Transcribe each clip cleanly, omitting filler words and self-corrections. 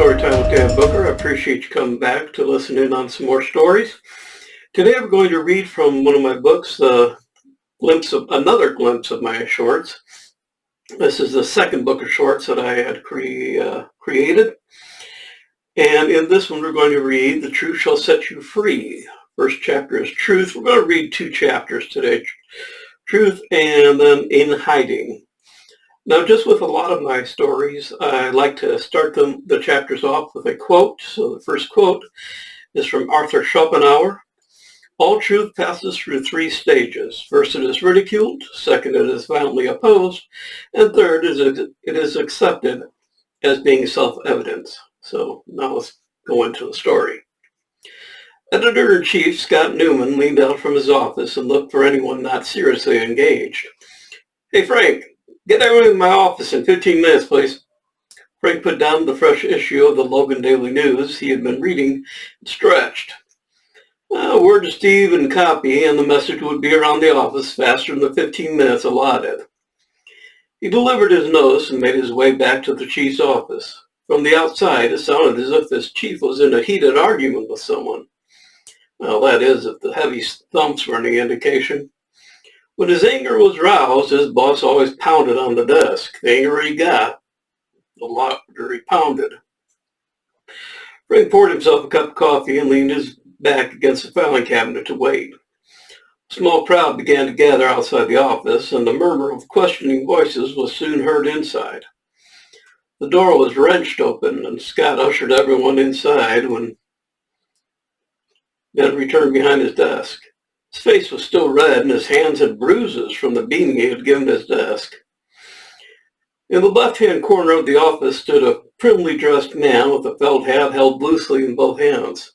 Storytime with Dan Booker. I appreciate you coming back to listen in on some more stories. Today I'm going to read from one of my books, another glimpse of my shorts. This is the second book of shorts that I had created. And in this one we're going to read The Truth Shall Set You Free. First chapter is Truth. We're going to read two chapters today, Truth and then In Hiding. Now, just with a lot of my stories, I like to start the chapters off with a quote. So the first quote is from Arthur Schopenhauer. All truth passes through three stages. First, it is ridiculed. Second, it is violently opposed. And third, it is accepted as being self-evident. So now let's go into the story. Editor-in-Chief Scott Newman leaned out from his office and looked for anyone not seriously engaged. Hey, Frank. Get everyone in my office in 15 minutes, please. Frank put down the fresh issue of the Logan Daily News he had been reading and stretched. Word to Steve and copy, and the message would be around the office faster than the 15 minutes allotted. He delivered his notice and made his way back to the chief's office. From the outside, it sounded as if his chief was in a heated argument with someone. Well, that is, if the heavy thumps were any indication. When his anger was roused, his boss always pounded on the desk. The angrier he got, the louder he pounded. Frank poured himself a cup of coffee and leaned his back against the filing cabinet to wait. A small crowd began to gather outside the office, and the murmur of questioning voices was soon heard inside. The door was wrenched open, and Scott ushered everyone inside then returned behind his desk. His face was still red, and his hands had bruises from the beating he had given his desk. In the left-hand corner of the office stood a primly dressed man with a felt hat held loosely in both hands.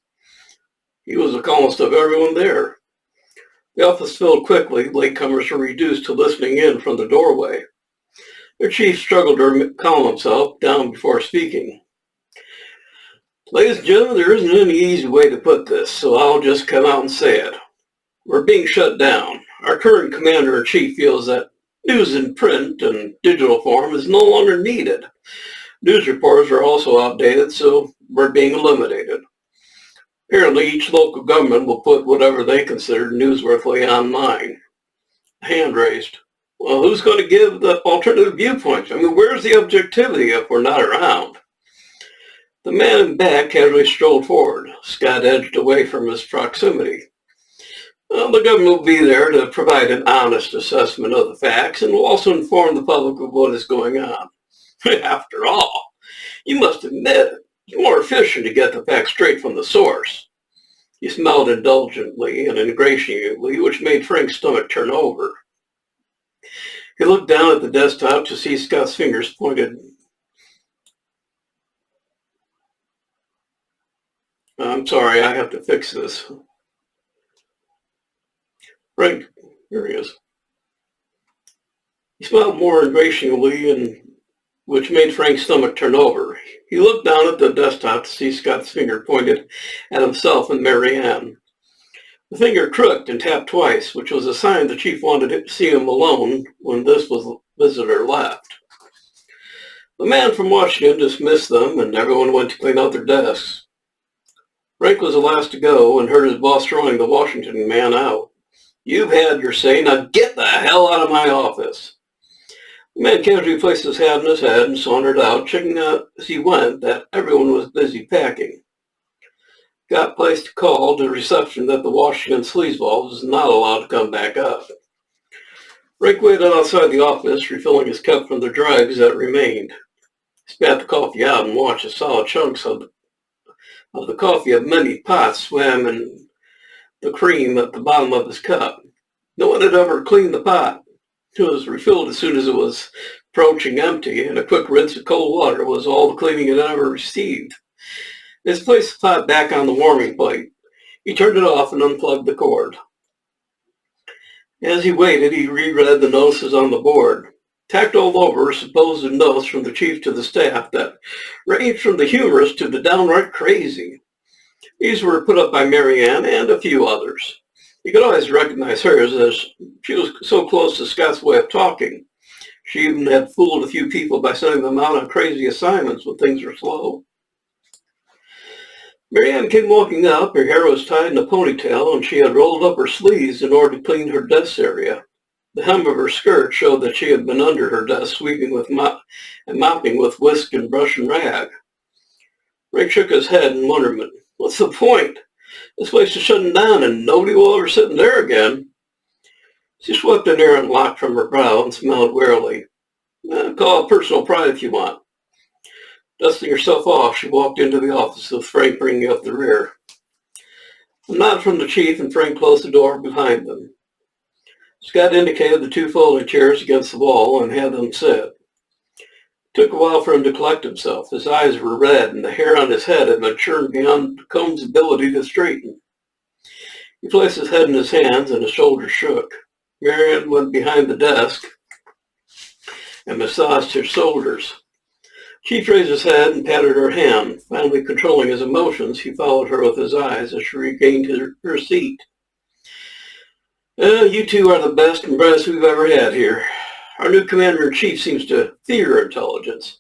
He was the calmest of everyone there. The office filled quickly. Latecomers were reduced to listening in from the doorway. Their chief struggled to calm himself down before speaking. Ladies and gentlemen, there isn't any easy way to put this, so I'll just come out and say it. We're being shut down. Our current commander-in-chief feels that news in print and digital form is no longer needed. News reporters are also outdated, so we're being eliminated. Apparently, each local government will put whatever they consider newsworthy online. Hand raised. Well, who's going to give the alternative viewpoints? I mean, where's the objectivity if we're not around? The man in back casually strolled forward. Scott edged away from his proximity. Well, the government will be there to provide an honest assessment of the facts and will also inform the public of what is going on. After all, you must admit it's more efficient to get the facts straight from the source. He smiled indulgently and ingratiatingly, which made Frank's stomach turn over. He looked down at the desktop to see Scott's fingers pointed. I'm sorry, I have to fix this. Frank, here he is. He smiled more ingratiatingly, which made Frank's stomach turn over. He looked down at the desktop to see Scott's finger pointed at himself and Marianne. The finger crooked and tapped twice, which was a sign the chief wanted to see him alone when this visitor left. The man from Washington dismissed them, and everyone went to clean out their desks. Frank was the last to go and heard his boss throwing the Washington man out. You've had your say, now get the hell out of my office. The man casually placed his hat on his head and sauntered out, checking out as he went that everyone was busy packing. Scott placed a call to reception that the Washington sleazeball was not allowed to come back up. Frank waited outside the office, refilling his cup from the dregs that remained. He spat the coffee out and watched the solid chunks of the coffee of many pots swam in the cream at the bottom of his cup. No one had ever cleaned the pot. It was refilled as soon as it was approaching empty, and a quick rinse of cold water was all the cleaning it ever received. He placed the pot back on the warming plate. He turned it off and unplugged the cord. As he waited, he reread the notices on the board. Tacked all over supposed notes from the chief to the staff that ranged from the humorous to the downright crazy. These were put up by Marianne and a few others. You could always recognize hers as she was so close to Scott's way of talking. She even had fooled a few people by sending them out on crazy assignments when things were slow. Marianne came walking up. Her hair was tied in a ponytail, and she had rolled up her sleeves in order to clean her desk area. The hem of her skirt showed that she had been under her desk sweeping and mopping with whisk and brush and rag. Frank shook his head in wonderment. What's the point? This place is shutting down and nobody will ever sit in there again. She swept an errant lock from her brow and smiled wearily. Call it personal pride if you want. Dusting herself off, she walked into the office with Frank bringing up the rear. A nod from the chief and Frank closed the door behind them. Scott indicated the two folding chairs against the wall and had them sit. It took a while for him to collect himself. His eyes were red and the hair on his head had matured beyond Combs' ability to straighten. He placed his head in his hands and his shoulders shook. Marianne went behind the desk and massaged his shoulders. Chief raised his head and patted her hand. Finally controlling his emotions, he followed her with his eyes as she regained her seat. You two are the best and brightest we've ever had here. Our new commander-in-chief seems to fear intelligence.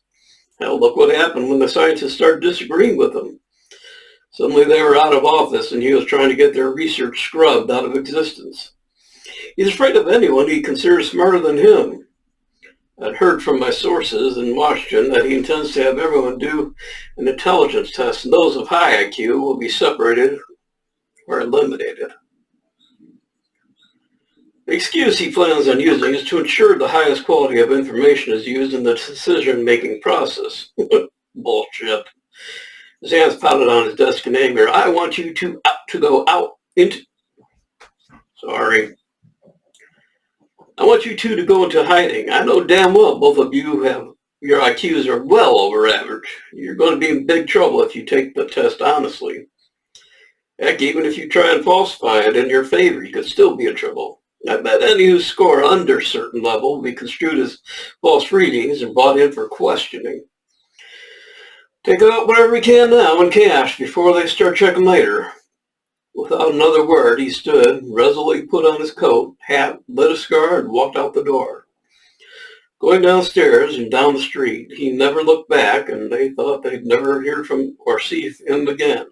Hell, look what happened when the scientists started disagreeing with him. Suddenly they were out of office and he was trying to get their research scrubbed out of existence. He's afraid of anyone he considers smarter than him. I'd heard from my sources in Washington that he intends to have everyone do an intelligence test, and those of high IQ will be separated or eliminated. The excuse he plans on using is to ensure the highest quality of information is used in the decision-making process. Bullshit. His hands pounded on his desk in anger. I want you to go out into... Sorry. I want you two to go into hiding. I know damn well both of you have your IQs are well over average. You're going to be in big trouble if you take the test honestly. Heck, even if you try and falsify it in your favor, you could still be in trouble. I bet any who score under a certain level will be construed as false readings and brought in for questioning. Take out whatever we can now in cash before they start checking later. Without another word, he stood, resolutely put on his coat, hat, lit a cigar, and walked out the door. Going downstairs and down the street, he never looked back, and they thought they'd never hear from or see him again.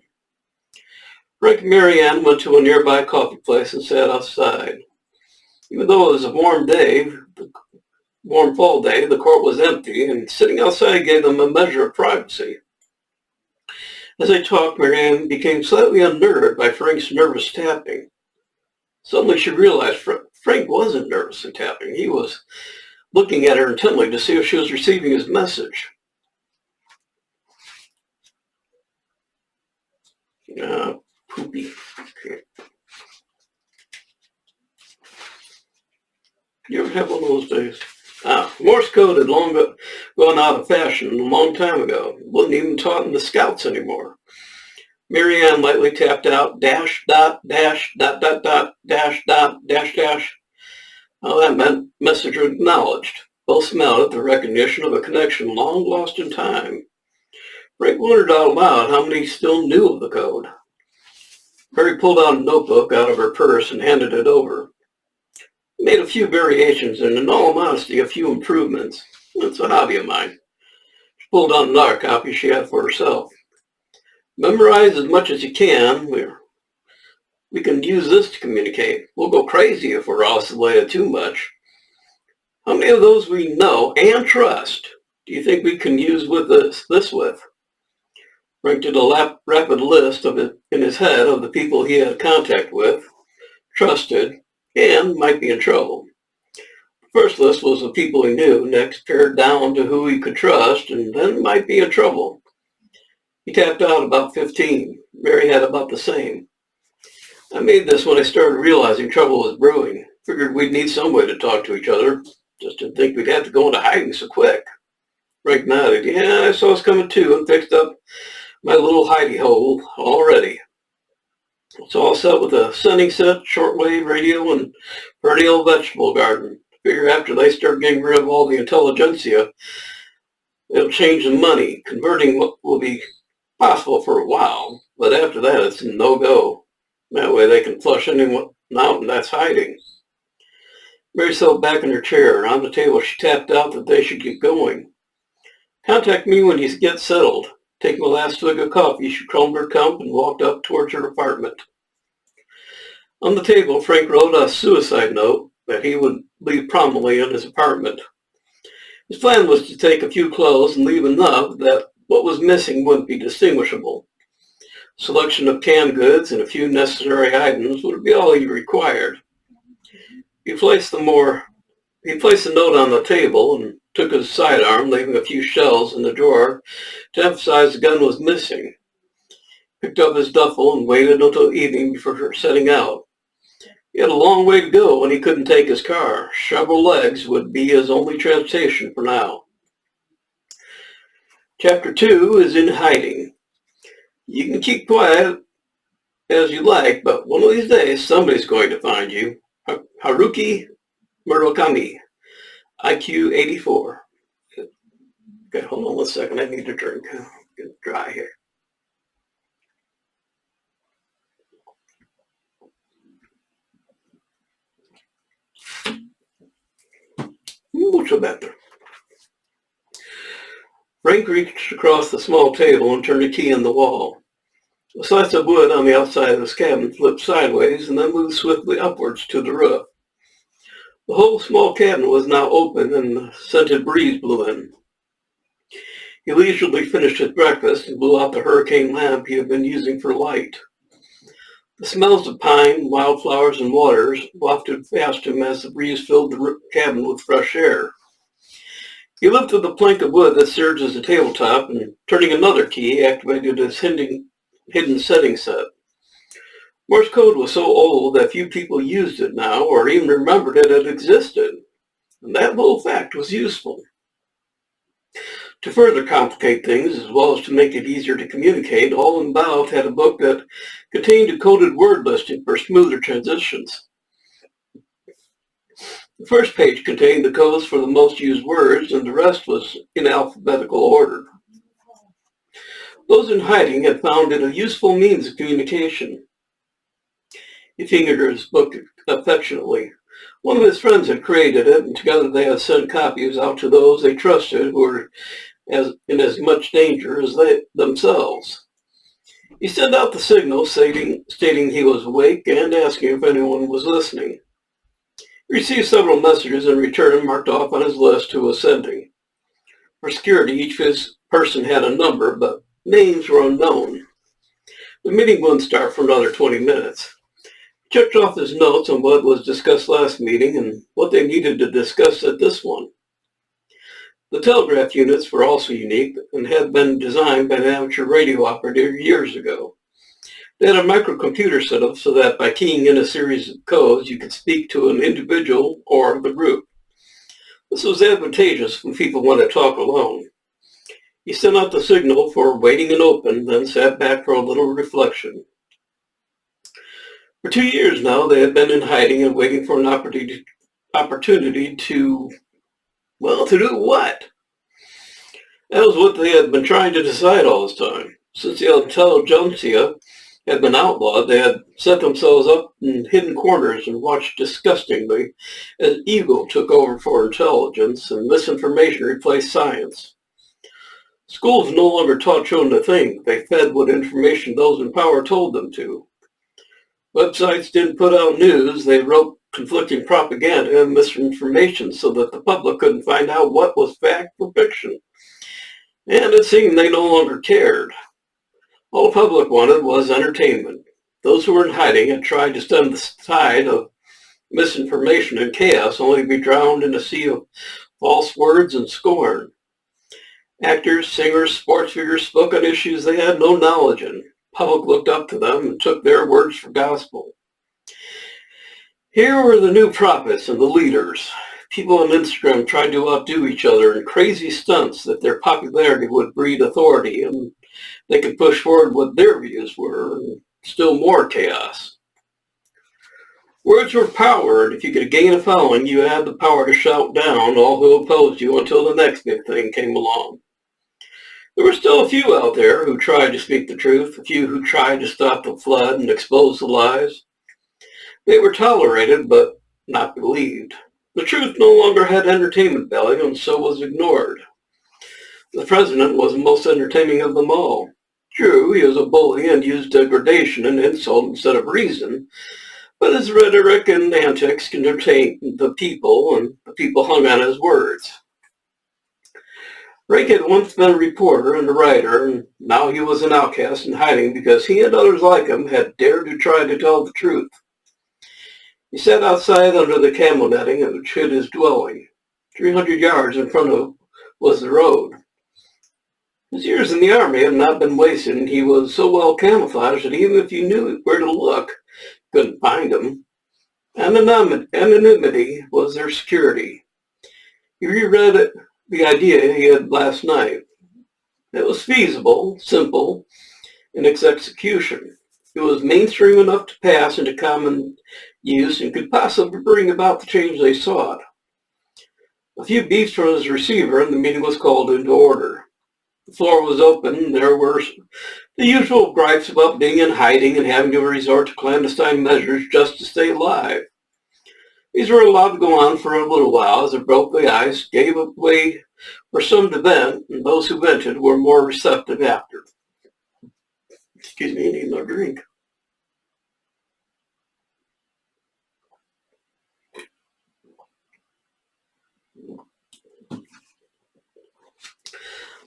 Frank and Marianne went to a nearby coffee place and sat outside. Even though it was a warm fall day, the court was empty, and sitting outside gave them a measure of privacy. As they talked, Marianne became slightly unnerved by Frank's nervous tapping. Suddenly she realized Frank wasn't nervously tapping. He was looking at her intently to see if she was receiving his message. Poopy. Okay. You ever have one of those days? Morse code had long gone out of fashion a long time ago. It wasn't even taught in the Scouts anymore. Marianne lightly tapped out dash, dot, dash, dot, dot, dot, dash, dot, dash, dash. Well, that meant message acknowledged. Both smiled at the recognition of a connection long lost in time. Frank wondered out loud how many still knew of the code. Mary pulled out a notebook out of her purse and handed it over. Made a few variations and, in all honesty, a few improvements. It's a hobby of mine. She pulled out another copy she had for herself. Memorize as much as you can. We can use this to communicate. We'll go crazy if we're oscillated too much. How many of those we know and trust do you think we can use with this with? Frank did a rapid list of it in his head of the people he had contact with, trusted, and might be in trouble. The first list was the people he knew. Next, pared down to who he could trust, and then might be in trouble. He tapped out about 15. Mary had about the same. I made this when I started realizing trouble was brewing. Figured we'd need some way to talk to each other. Just didn't think we'd have to go into hiding so quick. Frank nodded. Yeah, I saw us coming too and fixed up my little hidey hole already. It's all set with a sending set, shortwave radio, and perennial vegetable garden. Figure after they start getting rid of all the intelligentsia, it'll change the money. Converting will be possible for a while, but after that it's a no-go. That way they can flush anyone out that's hiding. Mary settled back in her chair. On the table she tapped out that they should get going. Contact me when you get settled. Taking the last swig of coffee, she combed her cup and walked up towards her apartment. On the table, Frank wrote a suicide note that he would leave prominently in his apartment. His plan was to take a few clothes and leave enough that what was missing wouldn't be distinguishable. Selection of canned goods and a few necessary items would be all he required. He placed the note on the table and took his sidearm, leaving a few shells in the drawer to emphasize the gun was missing. Picked up his duffel and waited until evening before setting out. He had a long way to go when he couldn't take his car. Several legs would be his only transportation for now. Chapter 2 is in hiding. You can keep quiet as you like, but one of these days somebody's going to find you. Haruki Murakami, IQ 84. Okay, hold on one second. I need a drink. I'm getting dry here. Mucho better. Frank reached across the small table and turned a key in the wall. A slice of wood on the outside of his cabin flipped sideways and then moved swiftly upwards to the roof. The whole small cabin was now open and the scented breeze blew in. He leisurely finished his breakfast and blew out the hurricane lamp he had been using for light. The smells of pine, wildflowers, and waters wafted past him as the breeze filled the cabin with fresh air. He lifted the plank of wood that served as a tabletop and, turning another key, activated his hidden setting set. Morse code was so old that few people used it now or even remembered it existed, and that little fact was useful. To further complicate things, as well as to make it easier to communicate, all involved had a book that contained a coded word listing for smoother transitions. The first page contained the codes for the most used words, and the rest was in alphabetical order. Those in hiding had found it a useful means of communication. He fingered his book affectionately. One of his friends had created it, and together they had sent copies out to those they trusted who were in as much danger as they themselves. He sent out the signal stating he was awake and asking if anyone was listening. He received several messages in return marked off on his list who was sending. For security, each person had a number, but names were unknown. The meeting wouldn't start for another 20 minutes. He checked off his notes on what was discussed last meeting and what they needed to discuss at this one. The telegraph units were also unique and had been designed by an amateur radio operator years ago. They had a microcomputer set up so that by keying in a series of codes, you could speak to an individual or the group. This was advantageous when people wanted to talk alone. He sent out the signal for waiting and open, then sat back for a little reflection. For 2 years now, they had been in hiding and waiting for an opportunity to do what? That was what they had been trying to decide all this time. Since the intelligentsia had been outlawed, they had set themselves up in hidden corners and watched disgustingly as ego took over for intelligence and misinformation replaced science. Schools no longer taught children to think. They fed what information those in power told them to. Websites didn't put out news. They wrote conflicting propaganda and misinformation so that the public couldn't find out what was fact or fiction. And it seemed they no longer cared. All the public wanted was entertainment. Those who were in hiding had tried to stem the tide of misinformation and chaos, only to be drowned in a sea of false words and scorn. Actors, singers, sports figures spoke on issues they had no knowledge in. Public looked up to them and took their words for gospel. Here were the new prophets and the leaders. People on Instagram tried to outdo each other in crazy stunts that their popularity would breed authority and they could push forward what their views were, and still more chaos. Words were power, and if you could gain a following, you had the power to shout down all who opposed you until the next big thing came along. There were still a few out there who tried to speak the truth, a few who tried to stop the flood and expose the lies. They were tolerated, but not believed. The truth no longer had entertainment value, and so was ignored. The president was the most entertaining of them all. True, he was a bully and used degradation and insult instead of reason, but his rhetoric and antics entertained the people, and the people hung on his words. Rank had once been a reporter and a writer, and now he was an outcast in hiding because he and others like him had dared to try to tell the truth. He sat outside under the camel netting which hid his dwelling. 300 yards in front of was the road. His years in the army had not been wasted, and he was so well camouflaged that even if you knew where to look, you couldn't find him. Anonymity was their security. He reread the idea he had last night. It was feasible, simple, in its execution. It was mainstream enough to pass into common use and could possibly bring about the change they sought. A few beeps from his receiver and the meeting was called into order. The floor was open and there were the usual gripes about being in hiding and having to resort to clandestine measures just to stay alive. These were allowed to go on for a little while as it broke the ice, gave way for some to vent, and those who vented were more receptive after. Excuse me, I need another drink.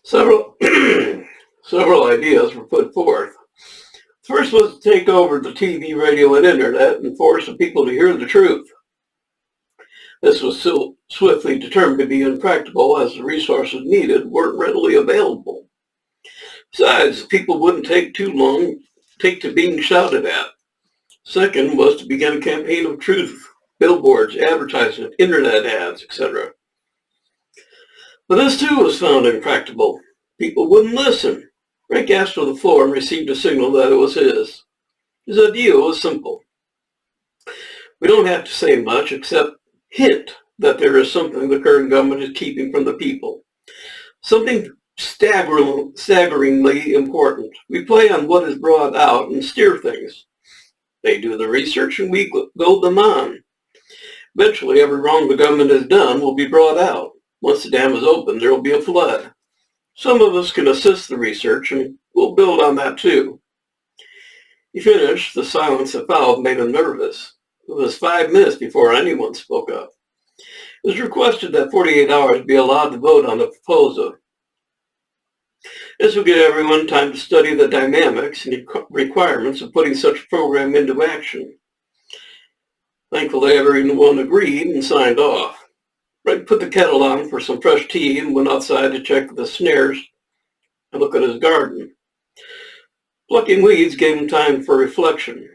Several ideas were put forth. First was to take over the TV, radio, and internet and force the people to hear the truth. This was so swiftly determined to be impractical as the resources needed weren't readily available. Besides, people wouldn't take to being shouted at. Second was to begin a campaign of truth, billboards, advertising, internet ads, etc. But this too was found impractical. People wouldn't listen. Rank asked for the floor and received a signal that it was his. His idea was simple. We don't have to say much except hint that there is something the current government is keeping from the people. Something staggeringly important. We play on what is brought out and steer things. They do the research and we goad them on. Eventually, every wrong the government has done will be brought out. Once the dam is open, there will be a flood. Some of us can assist the research, and we'll build on that too. He finished. The silence that followed made him nervous. It was 5 minutes before anyone spoke up. It was requested that 48 hours be allowed to vote on the proposal. This will give everyone time to study the dynamics and requirements of putting such a program into action. Thankfully, everyone agreed and signed off. Frank put the kettle on for some fresh tea and went outside to check the snares and look at his garden. Plucking weeds gave him time for reflection.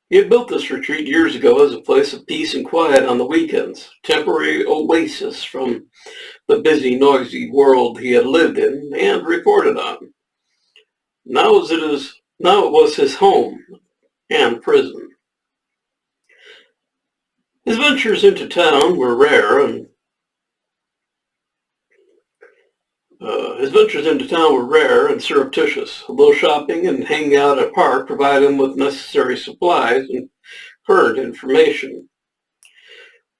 He had built this retreat years ago as a place of peace and quiet on the weekends, temporary oasis from the busy, noisy world he had lived in and reported on. Now it was his home and prison. His ventures into town were rare, and surreptitious, although shopping and hanging out at a park provided him with necessary supplies and current information.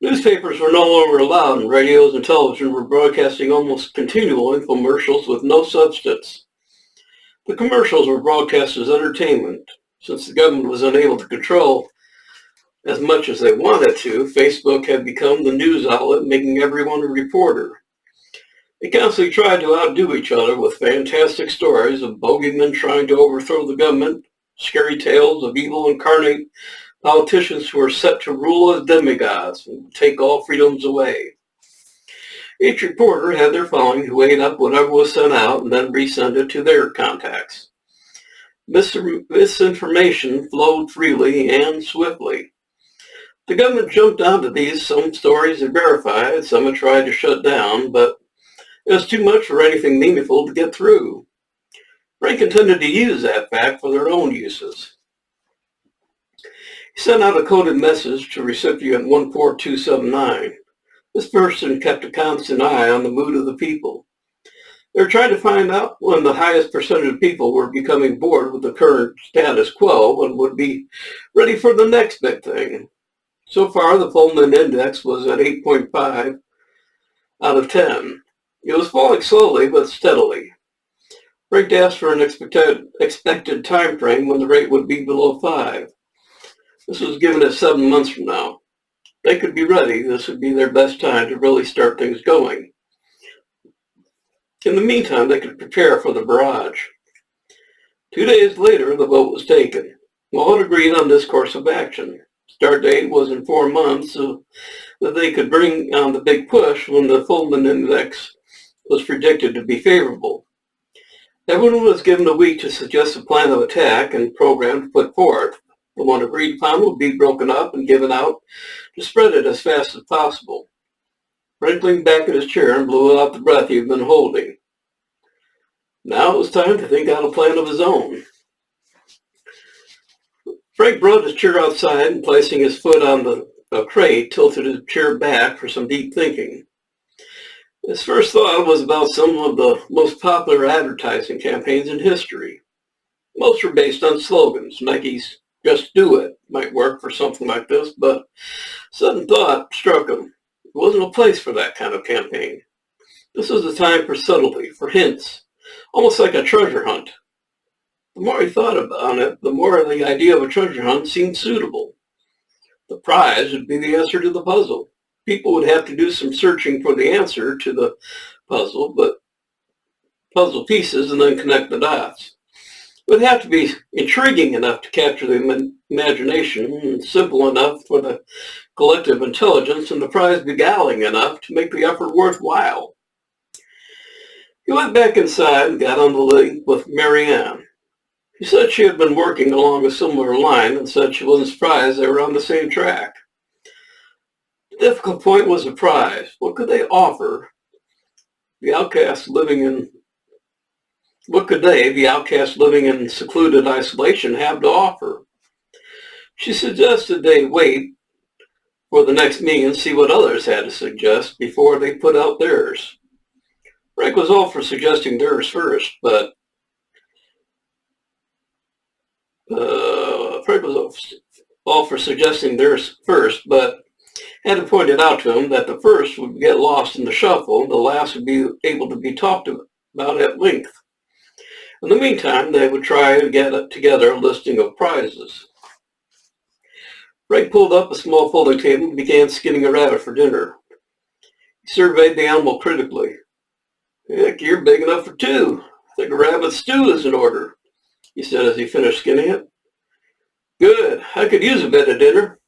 Newspapers were no longer allowed, and radios and television were broadcasting almost continual infomercials with no substance. The commercials were broadcast as entertainment. Since the government was unable to control as much as they wanted to, Facebook had become the news outlet, making everyone a reporter. They constantly tried to outdo each other with fantastic stories of bogeymen trying to overthrow the government, scary tales of evil incarnate politicians who were set to rule as demigods and take all freedoms away. Each reporter had their following who ate up whatever was sent out and then resent it to their contacts. Misinformation flowed freely and swiftly. The government jumped onto these. Some stories they verified, some it tried to shut down, but it was too much for anything meaningful to get through. Frank intended to use that fact for their own uses. He sent out a coded message to recipient 14279. This person kept a constant eye on the mood of the people. They were trying to find out when the highest percentage of people were becoming bored with the current status quo and would be ready for the next big thing. So far, the Pullman Index was at 8.5 out of 10. It was falling slowly but steadily. Frank asked for an expected time frame when the rate would be below 5. This was given at 7 months from now. They could be ready. This would be their best time to really start things going. In the meantime, they could prepare for the barrage. 2 days later, the vote was taken. All had agreed on this course of action. Start date was in 4 months so that they could bring on the big push when the Fulton Index was predicted to be favorable. Everyone was given a week to suggest a plan of attack and program to put forth. The one agreed upon would be broken up and given out to spread it as fast as possible. Frank leaned back in his chair and blew out the breath he had been holding. Now it was time to think out a plan of his own. Frank brought his chair outside and placing his foot on the crate, tilted his chair back for some deep thinking. His first thought was about some of the most popular advertising campaigns in history. Most were based on slogans. Nike's "Just Do It" might work for something like this, but sudden thought struck him. It wasn't a place for that kind of campaign. This was a time for subtlety, for hints, almost like a treasure hunt. The more he thought about it, the more the idea of a treasure hunt seemed suitable. The prize would be the answer to the puzzle. People would have to do some searching for the answer to the puzzle, but puzzle pieces and then connect the dots. It would have to be intriguing enough to capture the imagination and simple enough for the collective intelligence and the prize beguiling enough to make the effort worthwhile. He went back inside and got on the link with Marianne. She said she had been working along a similar line and said she wasn't surprised they were on the same track. The difficult point was the prize. What could they offer the outcasts living in secluded isolation, have to offer? She suggested they wait for the next meeting and see what others had to suggest before they put out theirs. Frank was all for suggesting theirs first, but had to point it out to him that the first would get lost in the shuffle and the last would be able to be talked about at length. In the meantime, they would try to get together a listing of prizes. Frank pulled up a small folding table and began skinning a rabbit for dinner. He surveyed the animal critically. "Heck, you're big enough for 2. I think a rabbit stew is in order," he said as he finished skinning it. "Good. I could use a bit of dinner."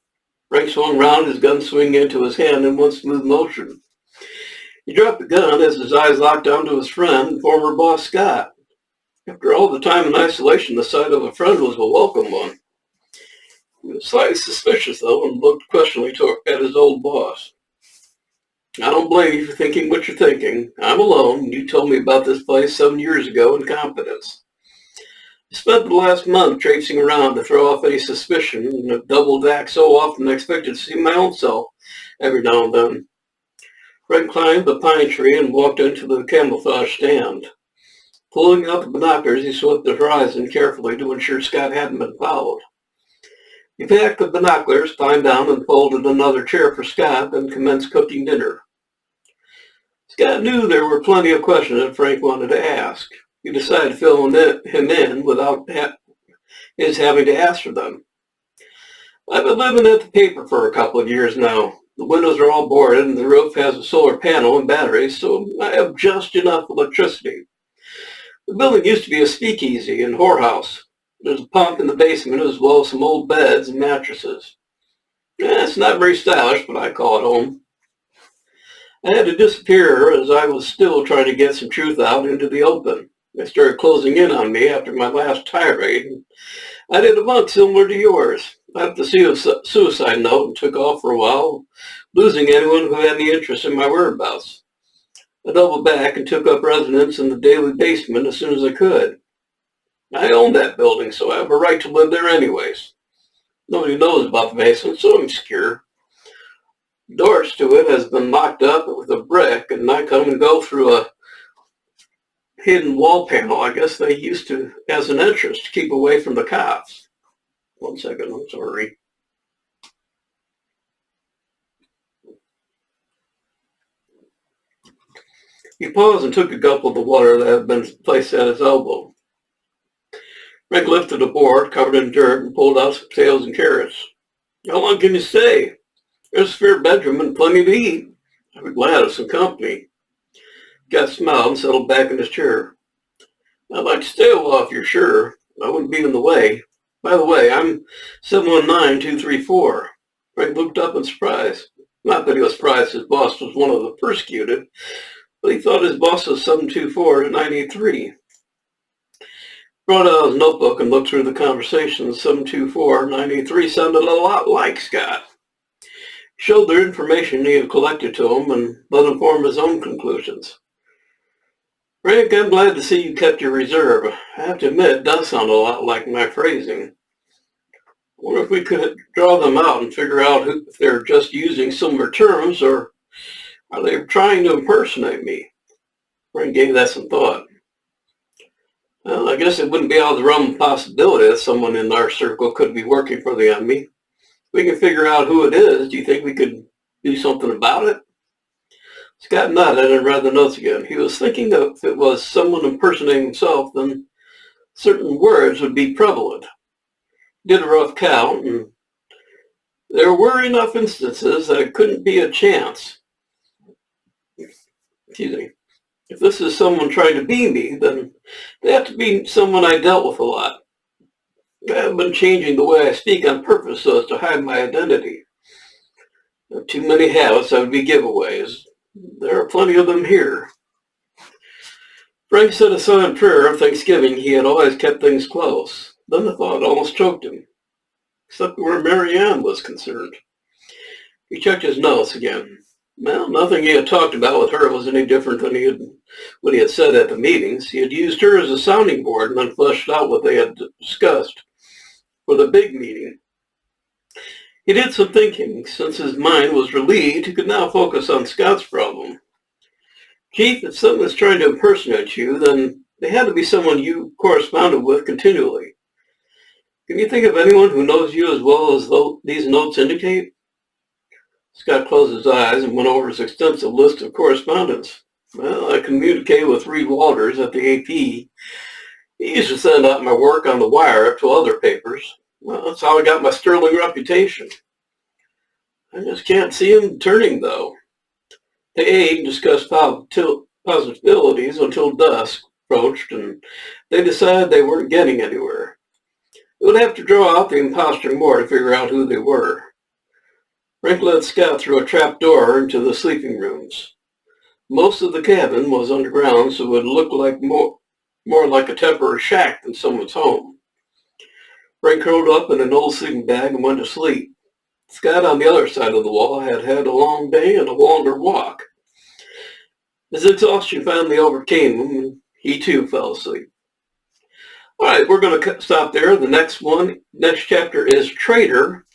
Frank swung round, his gun swinging into his hand in one smooth motion. He dropped the gun as his eyes locked onto his friend and former boss, Scott. After all the time in isolation, the sight of a friend was a welcome one. He was slightly suspicious, though, and looked questioningly at his old boss. "I don't blame you for thinking what you're thinking. I'm alone. You told me about this place 7 years ago in confidence. I spent the last month traipsing around to throw off any suspicion and have doubled back so often I expected to see my own self every now and then." Fred climbed the pine tree and walked into the camouflage stand. Pulling out the binoculars, he swept the horizon carefully to ensure Scott hadn't been followed. He packed the binoculars, climbed down, and folded another chair for Scott, then commenced cooking dinner. Scott knew there were plenty of questions that Frank wanted to ask. He decided to fill him in without his having to ask for them. "I've been living at the paper for a couple of years now. The windows are all boarded and the roof has a solar panel and batteries, so I have just enough electricity. The building used to be a speakeasy and whorehouse. There's a pump in the basement as well as some old beds and mattresses. It's not very stylish, but I call it home. I had to disappear as I was still trying to get some truth out into the open. They started closing in on me after my last tirade. I did a month similar to yours. I left the suicide note and took off for a while, losing anyone who had any interest in my whereabouts. I doubled back and took up residence in the daily basement as soon as I could. I own that building, so I have a right to live there anyways. Nobody knows about the basement, so I'm secure. Doors to it has been locked up with a brick, and I come and go through a hidden wall panel. I guess they used to as an entrance to keep away from the cops." 1 second, I'm sorry. He paused and took a gulp of the water that had been placed at his elbow. Frank lifted a board covered in dirt and pulled out some potatoes and carrots. How long can you stay? There's a spare bedroom and plenty to eat. I'd be glad of some company. Gus smiled and settled back in his chair. I'd like to stay a while if you're sure. I wouldn't be in the way. By the way, I'm 719234. Frank looked up in surprise. Not that he was surprised his boss was one of the persecuted, but he thought his boss was 724-983. Brought out his notebook and looked through the conversations. 724-983 sounded a lot like Scott. He showed the information he had collected to him and let him form his own conclusions. Frank, I'm glad to see you kept your reserve. I have to admit, it does sound a lot like my phrasing. I wonder if we could draw them out and figure out if they're just using similar terms or are they trying to impersonate me? Frank gave that some thought. Well, I guess it wouldn't be out of the realm of possibility that someone in our circle could be working for the enemy. If we can figure out who it is, do you think we could do something about it? Scott nodded and read the notes again. He was thinking that if it was someone impersonating himself, then certain words would be prevalent. He did a rough count, and there were enough instances that it couldn't be a chance. Excuse me. If this is someone trying to be me, then they have to be someone I dealt with a lot. I have been changing the way I speak on purpose so as to hide my identity. There are too many habits that would be giveaways. There are plenty of them here. Frank said a silent prayer of thanksgiving. He had always kept things close. Then the thought almost choked him, except where Mary Ann was concerned. He checked his notes again. Well, nothing he had talked about with her was any different than what he had said at the meetings. He had used her as a sounding board and then fleshed out what they had discussed for the big meeting. He did some thinking. Since his mind was relieved, he could now focus on Scott's problem. Chief, if someone is trying to impersonate you, then they had to be someone you corresponded with continually. Can you think of anyone who knows you as well as these notes indicate? Scott closed his eyes and went over his extensive list of correspondence. Well, I communicated with Reed Walters at the AP. He used to send out my work on the wire to other papers. Well, that's how I got my sterling reputation. I just can't see him turning, though. The aide discussed possibilities until dusk approached, and they decided they weren't getting anywhere. They would have to draw out the imposter more to figure out who they were. Frank led Scott through a trap door into the sleeping rooms. Most of the cabin was underground, so it would look like more like a temporary shack than someone's home. Frank curled up in an old sleeping bag and went to sleep. Scott, on the other side of the wall, had had a long day and a longer walk. His exhaustion finally overcame him, and he too fell asleep. All right, we're going to stop there. The next chapter is Traitor.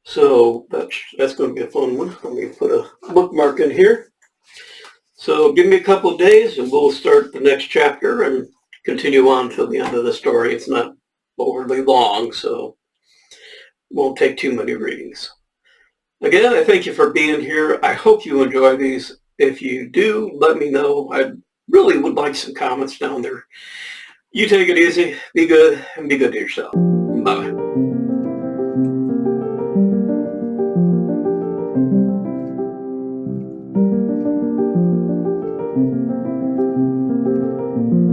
So that's going to be a fun one. Let me put a bookmark in here. So give me a couple of days and we'll start the next chapter and continue on till the end of the story. It's not overly long, so it won't take too many readings. Again, I thank you for being here. I hope you enjoy these. If you do, let me know. I really would like some comments down there. You take it easy, be good, and be good to yourself.